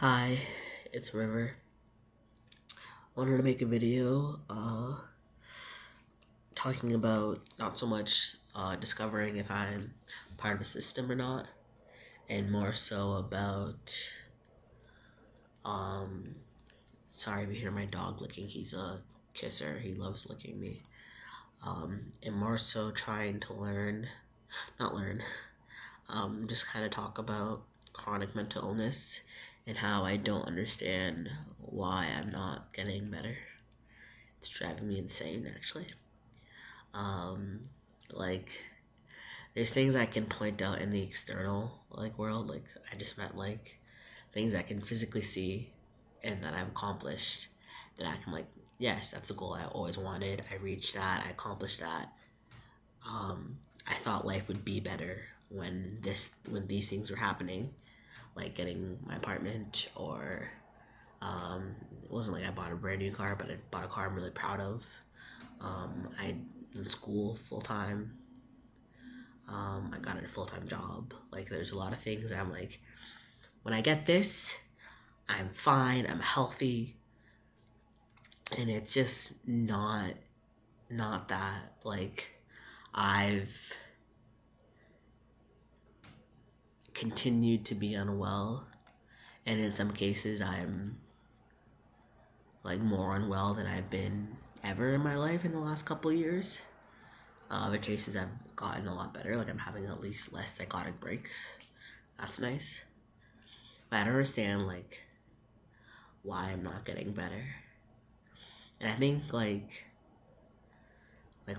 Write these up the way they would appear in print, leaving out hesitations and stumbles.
Hi, it's River. Wanted to make a video talking about not so much discovering if I'm part of a system or not, and more so about um sorry if you hear my dog licking. He's a kisser. He loves licking me. And more so trying to not learn, just kind of talk about chronic mental illness and how I don't understand why I'm not getting better. It's driving me insane, actually. Um, like, there's things I can point out in the external, world. Like, I just meant, things I can physically see and that I've accomplished. That I can, yes, that's a goal I always wanted. I reached that. I accomplished that. I thought life would be better when these things were happening, like getting my apartment, or it wasn't like I bought a brand new car, but I bought a car I'm really proud of. I in school full time. I got a full time job. Like, there's a lot of things that I'm like, when I get this, I'm fine. I'm healthy, and it's just not that. Like, I've continued to be unwell, and in some cases, I'm like more unwell than I've been ever in my life in the last couple of years. Other cases, I've gotten a lot better. Like, I'm having at least less psychotic breaks. That's nice. But I don't understand, why I'm not getting better. And I think,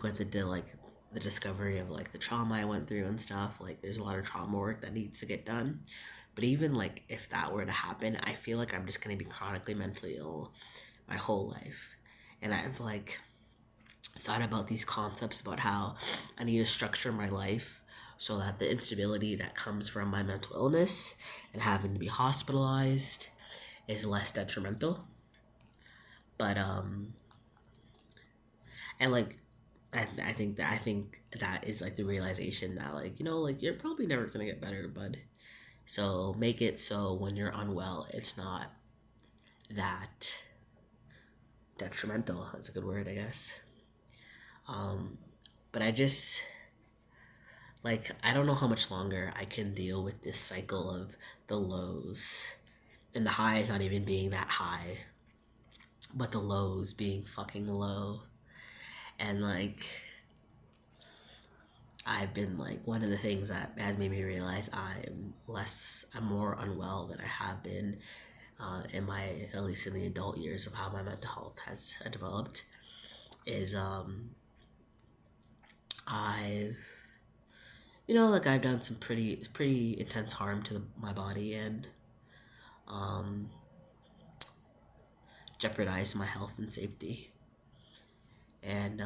with the discovery of, the trauma I went through and stuff, there's a lot of trauma work that needs to get done. But even, if that were to happen, I feel like I'm just going to be chronically mentally ill my whole life. And I've, thought about these concepts about how I need to structure my life so that the instability that comes from my mental illness and having to be hospitalized is less detrimental. But and I think that is the realization that, you're probably never gonna get better, bud. So make it so when you're unwell, it's not that detrimental. That's a good word, I guess. Um, but I don't know how much longer I can deal with this cycle of the lows and the highs not even being that high, but the lows being fucking low. And I've been one of the things that has made me realize I'm more unwell than I have been in my, at least in the adult years of how my mental health has developed, is I've I've done some pretty intense harm to my body, and um, jeopardized my health and safety. And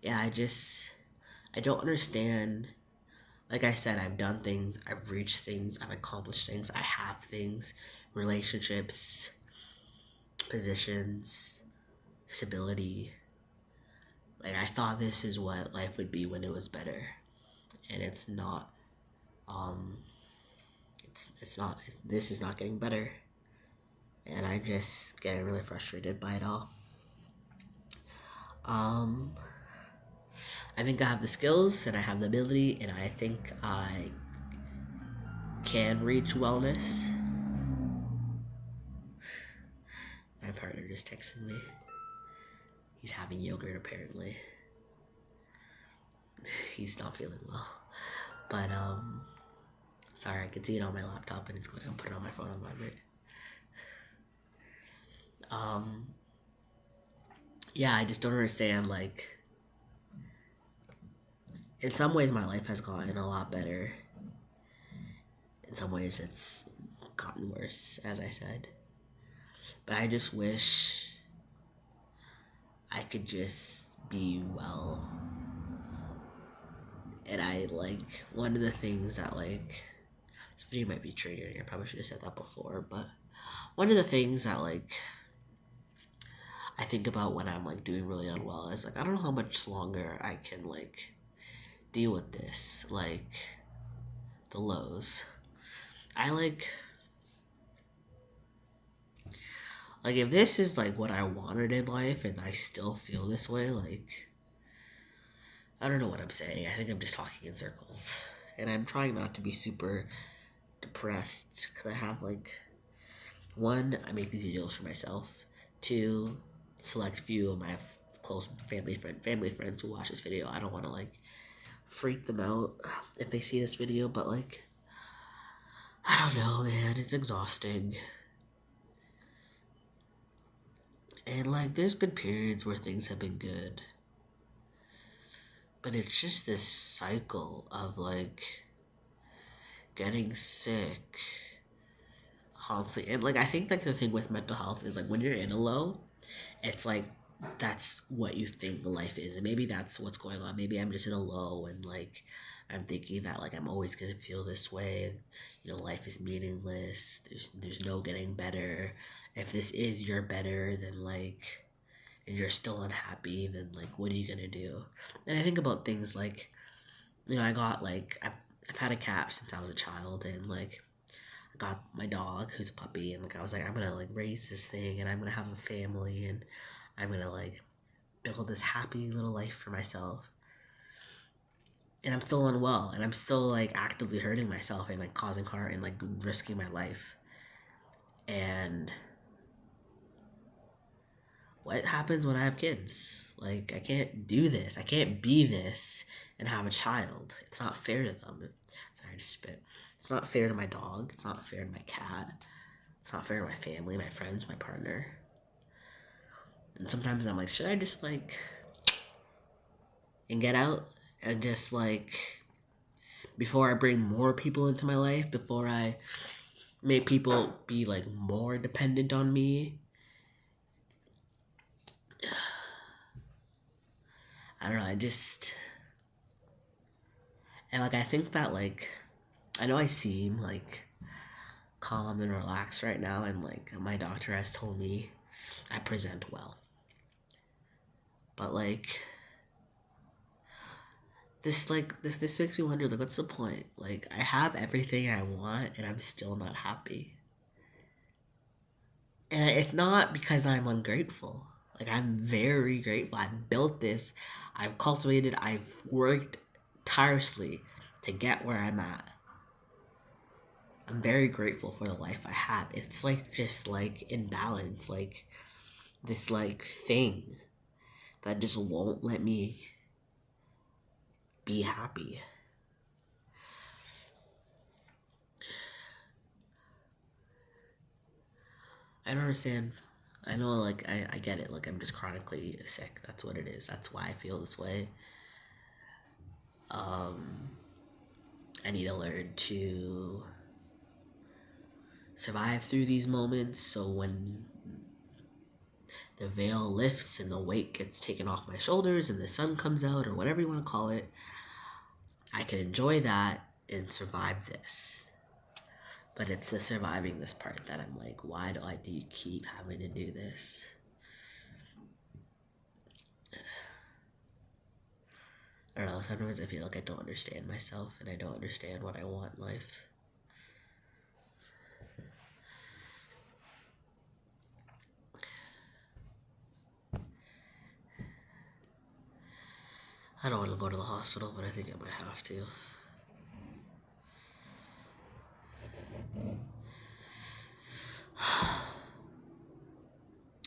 yeah, I don't understand. Like I said, I've done things, I've reached things, I've accomplished things, I have things, relationships, positions, stability. Like, I thought this is what life would be when it was better, and it's not. Um, it's not. This is not getting better, and I'm just getting really frustrated by it all. Um, I think I have the skills and I have the ability, and I think I can reach wellness. My partner just texted me. He's having yogurt, apparently. He's not feeling well. But, sorry, I can see it on my laptop and it's going, I'll put it on my phone on vibrate. Um, yeah, I just don't understand, in some ways my life has gotten a lot better. In some ways it's gotten worse, as I said. But I just wish I could just be well. And one of the things that, this video might be triggering, I probably should have said that before, but one of the things that, I think about when I'm, doing really unwell is, I don't know how much longer I can, deal with this, the lows. I, Like, if this is, like, what I wanted in life and I still feel this way, like, I don't know what I'm saying. I think I'm just talking in circles. And I'm trying not to be super depressed because I have, like, one, I make these videos for myself. Two, select few of my close family friends who watch this video. I don't want to, like, freak them out if they see this video, but, like, I don't know, man. It's exhausting. And, like, there's been periods where things have been good. But it's just this cycle of, like, getting sick constantly. And, like, I think, like, the thing with mental health is, like, when you're in a low, it's, like, that's what you think life is. And maybe that's what's going on. Maybe I'm just in a low and, like, I'm thinking that, like, I'm always going to feel this way. And, you know, life is meaningless. There's no getting better. If this is your better, then, like, and you're still unhappy, then, like, what are you gonna do? And I think about things like, you know, I've had a cat since I was a child, and, like, I got my dog who's a puppy, and, like, I was like, I'm gonna, like, raise this thing, and I'm gonna have a family, and I'm gonna, like, build this happy little life for myself. And I'm still unwell, and I'm still, like, actively hurting myself and, like, causing harm and, like, risking my life. And what happens when I have kids? Like, I can't do this. I can't be this and have a child. It's not fair to them. Sorry to spit. It's not fair to my dog. It's not fair to my cat. It's not fair to my family, my friends, my partner. And sometimes I'm like, should I just, like, and get out and just, like, before I bring more people into my life, before I make people be, like, more dependent on me? I don't know. And, like, I think that, like, I know I seem, like, calm and relaxed right now, and, like, my doctor has told me I present well. But, like, this makes me wonder, like, what's the point? Like, I have everything I want, and I'm still not happy. And it's not because I'm ungrateful. Like, I'm very grateful. I've built this. I've cultivated. I've worked tirelessly to get where I'm at. I'm very grateful for the life I have. It's, like, just, like, imbalance. Like, this, like, thing that just won't let me be happy. I don't understand. I know, like, I get it. Like, I'm just chronically sick. That's what it is. That's why I feel this way. I need to learn to survive through these moments, so when the veil lifts and the weight gets taken off my shoulders and the sun comes out, or whatever you want to call it, I can enjoy that and survive this. But it's the surviving this part that I'm like, why do I keep having to do this? I don't know, sometimes I feel like I don't understand myself and I don't understand what I want in life. I don't want to go to the hospital, but I think I might have to.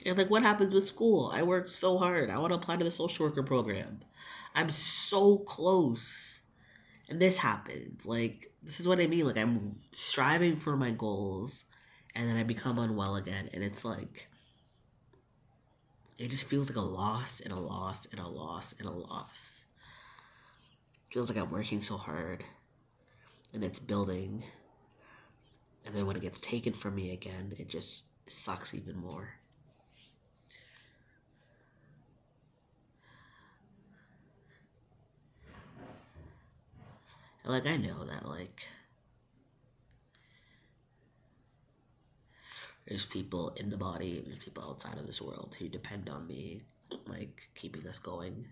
And, like, what happens with school? I worked so hard. I want to apply to the social worker program. I'm so close. And this happens. Like, this is what I mean. Like, I'm striving for my goals, and then I become unwell again. And it's like, it just feels like a loss and a loss and a loss and a loss. It feels like I'm working so hard, and it's building. And then when it gets taken from me again, it just sucks even more. And, like, I know that, like, there's people in the body and there's people outside of this world who depend on me, like, keeping us going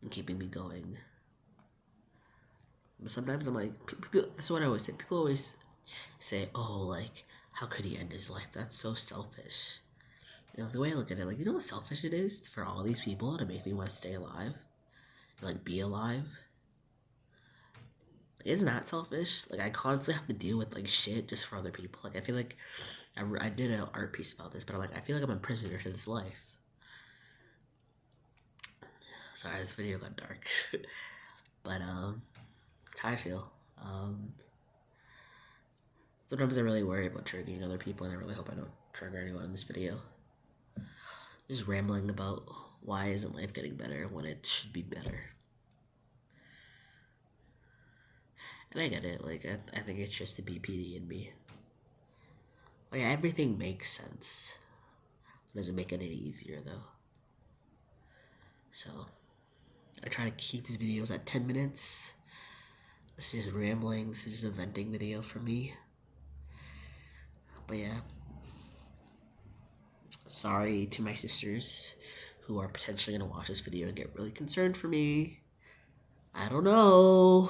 and keeping me going. But sometimes I'm like, people, this is what I always say. People always say, oh, like, How could he end his life? That's so selfish. You know, the way I look at it, like, you know how selfish it is for all these people to make me want to stay alive? And, like, be alive? Isn't that selfish? Like, I constantly have to deal with, like, shit just for other people. Like, I feel like I did an art piece about this, but I'm like, I feel like I'm a prisoner to this life. Sorry, this video got dark. But, that's how I feel. Sometimes I really worry about triggering other people, and I really hope I don't trigger anyone in this video. Just rambling about why isn't life getting better when it should be better. And I get it, like, I think it's just the BPD in me. Like, everything makes sense. It doesn't make it any easier, though. So, I try to keep these videos at 10 minutes. This is just rambling, this is just a venting video for me. But yeah. Sorry to my sisters who are potentially going to watch this video and get really concerned for me. I don't know.